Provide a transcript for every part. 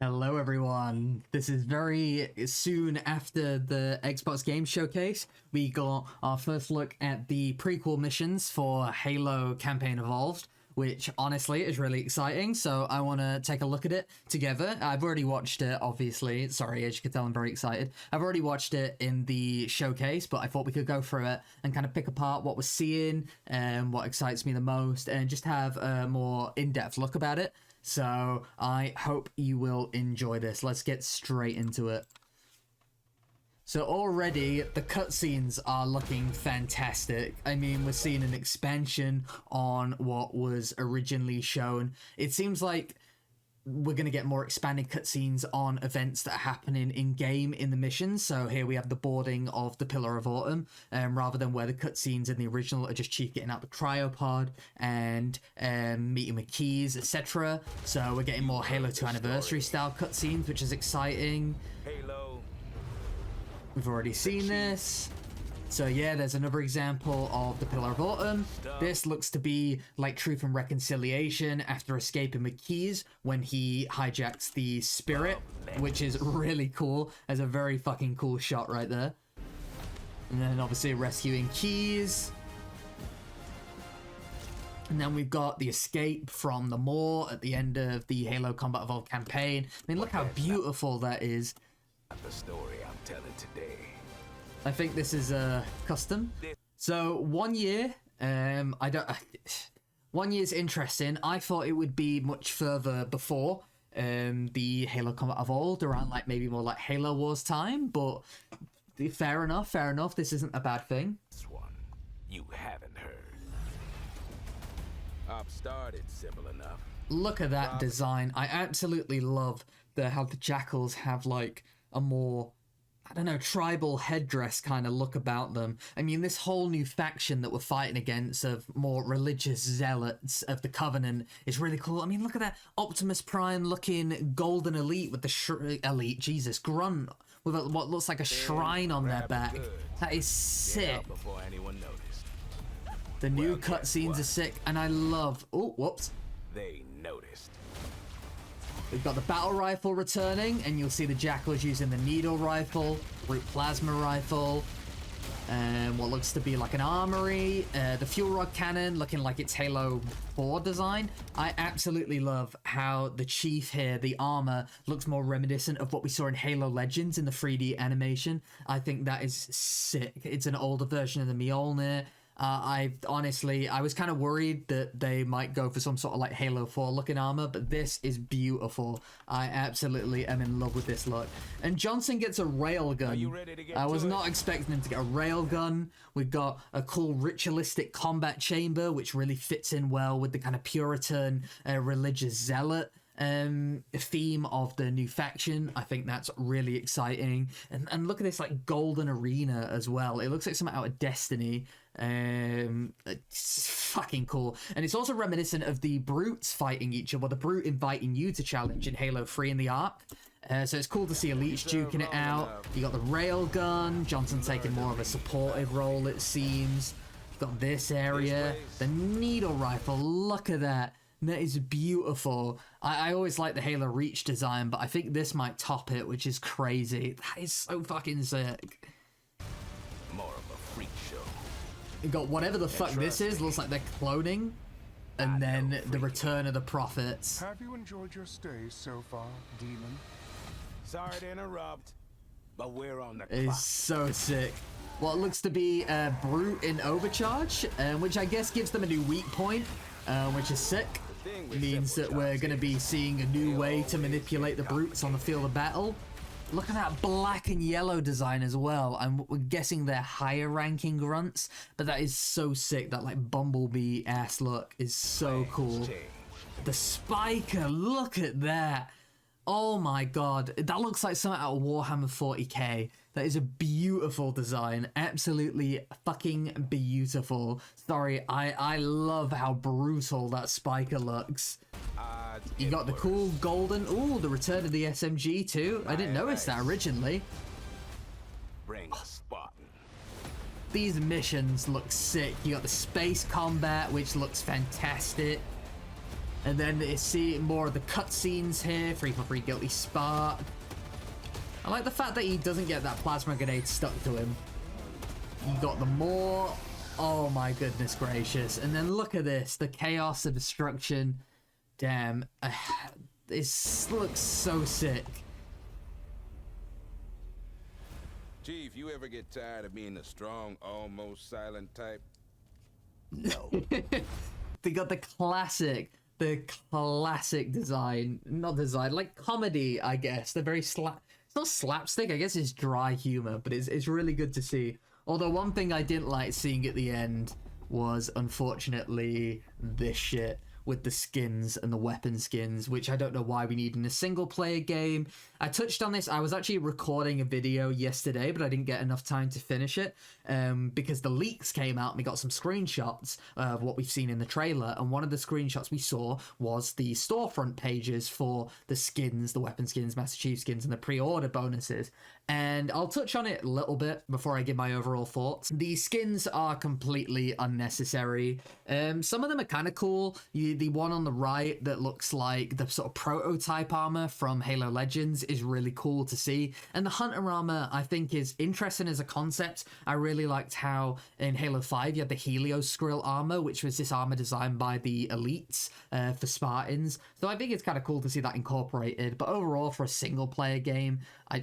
Hello everyone, this is very soon after the Xbox Game Showcase. We got our first look at the prequel missions for Halocampaignevolved, which honestly is really exciting, so I want to take a look at it together. I've already watched it, obviously. Sorry, as you can tell, I'm very excited. I've already watched it in the showcase, but I thought we could go through it and kind of pick apart what we're seeing and what excites me the most and just have a more in-depth look about it. So I hope you will enjoy this. Let's get straight into it. So already the cutscenes are looking fantastic. I mean, we're seeing an expansion on what was originally shown. It seems like we're going to get more expanded cutscenes on events that are happening in-game in the missions. So here we have the boarding of the Pillar of Autumn, rather than where the cutscenes in the original are just Chief getting out the cryopod and meeting with Keys, etc. So we're getting more Halo 2 Anniversary style cutscenes, which is exciting. Halo. We've already seen this. So yeah, there's another example of the Pillar of Autumn. This looks to be like Truth and Reconciliation after escaping with Keys when he hijacks the Spirit, which is really cool. There's a very fucking cool shot right there. And then obviously rescuing Keys. And then we've got the escape from the Maw at the end of the Halocampaignevolved campaign. I mean, look how beautiful that is. The story I'm telling today. I think this is a custom. So 1 year, 1 year's interesting. I thought it would be much further before the Halocampaignevolved, around like maybe more like Halo Wars time, but fair enough. This isn't a bad thing. This one you haven't heard. I've started simple enough. Look at that design. I absolutely love how the jackals have like a more, I don't know, tribal headdress kind of look about them. I mean, this whole new faction that we're fighting against of more religious zealots of the Covenant is really cool. I mean, look at that Optimus Prime looking golden elite with the grunt with what looks like a shrine on their back. That is sick. Before anyone noticed. The new cutscenes are sick, and I love... Oh, whoops. They noticed. We've got the battle rifle returning, and you'll see the jackals using the needle rifle, root plasma rifle, and what looks to be like an armory, the fuel rod cannon looking like it's Halo 4 design. I absolutely love how the Chief here, the armor, looks more reminiscent of what we saw in Halo Legends in the 3D animation. I think that is sick. It's an older version of the Mjolnir. I was kind of worried that they might go for some sort of like Halo 4 looking armor, but this is beautiful. I absolutely am in love with this look. And Johnson gets a railgun. I was not expecting him to get a railgun. We've got a cool ritualistic combat chamber, which really fits in well with the kind of Puritan religious zealot theme of the new faction. I think that's really exciting. And look at this like golden arena as well. It looks like something out of Destiny. It's fucking cool. And it's also reminiscent of the brutes fighting each other, the brute inviting you to challenge in Halo 3 in the Ark. So it's cool to see Elites duking it out. You got the railgun, Johnson taking more of a supportive role, it seems. Got this area, the needle rifle, look at that. That is beautiful. I always like the Halo Reach design, but I think this might top it, which is crazy. That is so fucking sick. More of a freak show. You got whatever the fuck this is, looks like they're cloning. And then the return of the prophets. Have you enjoyed your stay so far, Demon? Sorry to interrupt, but we're on the clock. It's so sick. What looks to be a brute in overcharge, which I guess gives them a new weak point, which is sick. Means that we're going to be seeing a new way to manipulate the brutes on the field of battle. Look at that black and yellow design as well. We're guessing they're higher ranking grunts, but that is so sick. That like bumblebee ass look is so cool. The spiker, look at that. Oh my god, that looks like something out of Warhammer 40k. That is a beautiful design, absolutely fucking beautiful. Sorry, I love how brutal that spiker looks. You got the cool golden, ooh, the return of the SMG too. I didn't notice that originally. Bring a Spartan. These missions look sick. You got the space combat, which looks fantastic. And then you see more of the cutscenes here. 343 Guilty Spark. I like the fact that he doesn't get that plasma grenade stuck to him. You got the more. Oh my goodness gracious. And then look at this. The chaos of destruction. Damn. This looks so sick. Chief, you ever get tired of being the strong, almost silent type? No. They got the classic design. Not design, like comedy, I guess. They're very it's not slapstick, I guess it's dry humor, but it's really good to see. Although one thing I didn't like seeing at the end was, unfortunately, this shit with the skins and the weapon skins, which I don't know why we need in a single player game. I touched on this. I was actually recording a video yesterday, but I didn't get enough time to finish it because the leaks came out and we got some screenshots of what we've seen in the trailer. And one of the screenshots we saw was the storefront pages for the skins, the weapon skins, Master Chief skins, and the pre-order bonuses. And I'll touch on it a little bit before I give my overall thoughts. The skins are completely unnecessary. Some of them are kind of cool. The one on the right that looks like the sort of prototype armor from Halo Legends is really cool to see. And the Hunter armor, I think, is interesting as a concept. I really liked how in Halo 5 you had the Helios Skrill armor, which was this armor designed by the elites for Spartans. So I think it's kind of cool to see that incorporated. But overall, for a single player game,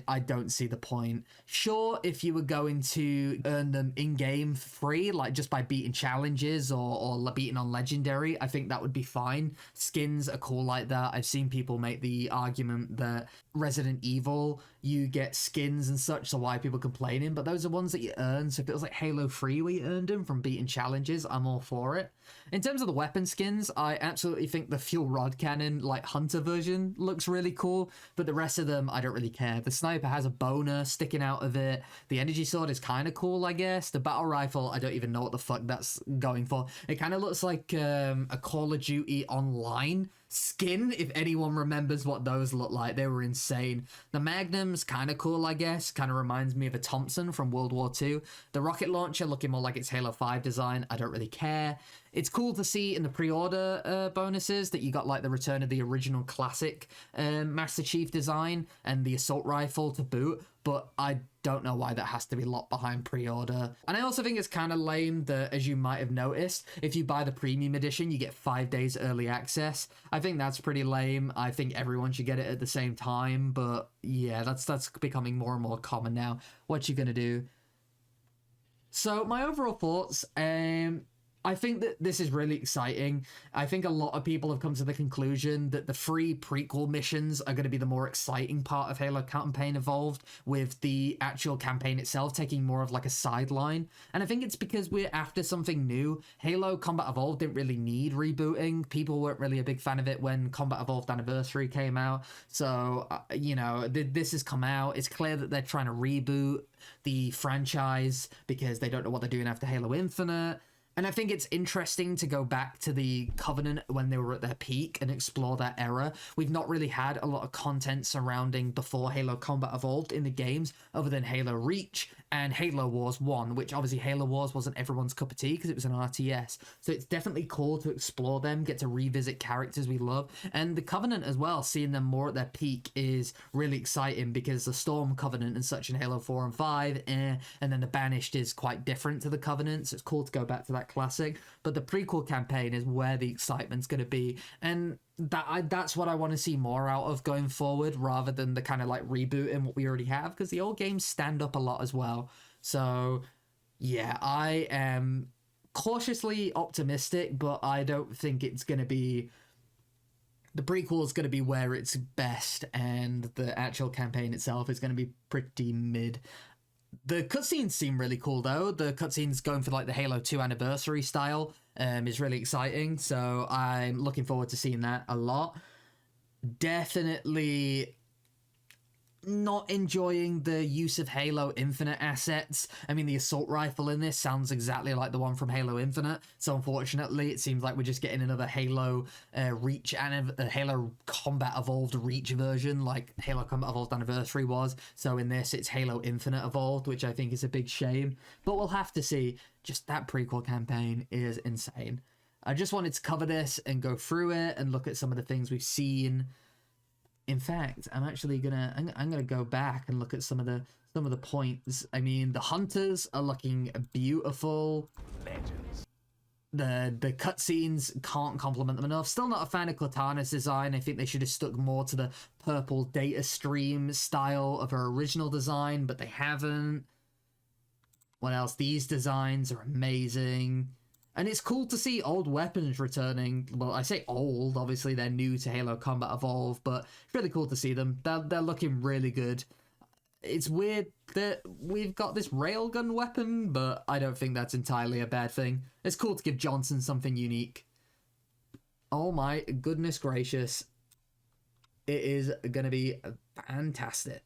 I don't see the point. Sure, if you were going to earn them in-game for free, like just by beating challenges or beating on Legendary, I think that would be fine. Skins are cool like that. I've seen people make the argument that Resident Evil, you get skins and such, so why are people complaining? But those are ones that you earn, so if it was like Halo 3 where you earned them from beating challenges, I'm all for it. In terms of the weapon skins, I absolutely think the Fuel Rod Cannon, like Hunter version, looks really cool, but the rest of them, I don't really care. The Sniper has a boner sticking out of it. The Energy Sword is kind of cool, I guess. The Battle Rifle, I don't even know what the fuck that's going for. It kind of looks like a Call of Duty Online skin, if anyone remembers what those look like. They were insane. The Magnum's kind of cool, I guess. Kind of reminds me of a Thompson from World War II. The rocket launcher looking more like its Halo 5 design. I don't really care. It's cool to see in the pre-order bonuses that you got like the return of the original classic Master Chief design and the assault rifle to boot, but I don't know why that has to be locked behind pre-order. And I also think it's kind of lame that, as you might have noticed, if you buy the premium edition, you get 5 days early access. I think that's pretty lame. I think everyone should get it at the same time, but yeah, that's becoming more and more common now. What you gonna do? So my overall thoughts, I think that this is really exciting. I think a lot of people have come to the conclusion that the free prequel missions are going to be the more exciting part of Halo Campaign Evolved, with the actual campaign itself taking more of like a sideline. And I think it's because we're after something new. Halo Combat Evolved didn't really need rebooting. People weren't really a big fan of it when Combat Evolved Anniversary came out. So, you know, this has come out. It's clear that they're trying to reboot the franchise because they don't know what they're doing after Halo Infinite. And I think it's interesting to go back to the Covenant when they were at their peak and explore that era. We've not really had a lot of content surrounding before Halo Combat Evolved in the games, other than Halo Reach and Halo Wars 1, which obviously Halo Wars wasn't everyone's cup of tea because it was an RTS. So it's definitely cool to explore them, get to revisit characters we love. And the Covenant as well, seeing them more at their peak is really exciting because the Storm Covenant and such in Halo 4 and 5, and then the Banished is quite different to the Covenant, so it's cool to go back to that classic. But the prequel campaign is where the excitement's going to be, and that's what I want to see more out of going forward, rather than the kind of like rebooting what we already have, because the old games stand up a lot as well. So yeah, I am cautiously optimistic, but I don't think it's going to be, the prequel is going to be where it's best, and the actual campaign itself is going to be pretty mid. The cutscenes seem really cool, though. The cutscenes going for like the Halo 2 anniversary style is really exciting, so I'm looking forward to seeing that a lot. Definitely not enjoying the use of Halo Infinite assets. I mean, the assault rifle in this sounds exactly like the one from Halo Infinite, so unfortunately it seems like we're just getting another Halo Reach and Halo Combat Evolved Reach version like Halo Combat Evolved Anniversary was. So in this it's Halo Infinite Evolved, which I think is a big shame, but we'll have to see. Just that prequel campaign is insane. I just wanted to cover this and go through it and look at some of the things we've seen. In fact, I'm actually I'm gonna go back and look at some of the points. I mean, the hunters are looking beautiful. Legends. The cutscenes can't compliment them enough. Still not a fan of Cortana's design. I think they should have stuck more to the purple data stream style of her original design, but they haven't. What else? These designs are amazing. And it's cool to see old weapons returning. Well, I say old, obviously they're new to Halo Combat Evolved, but it's really cool to see them. They're looking really good. It's weird that we've got this railgun weapon, but I don't think that's entirely a bad thing. It's cool to give Johnson something unique. Oh my goodness gracious. It is going to be fantastic.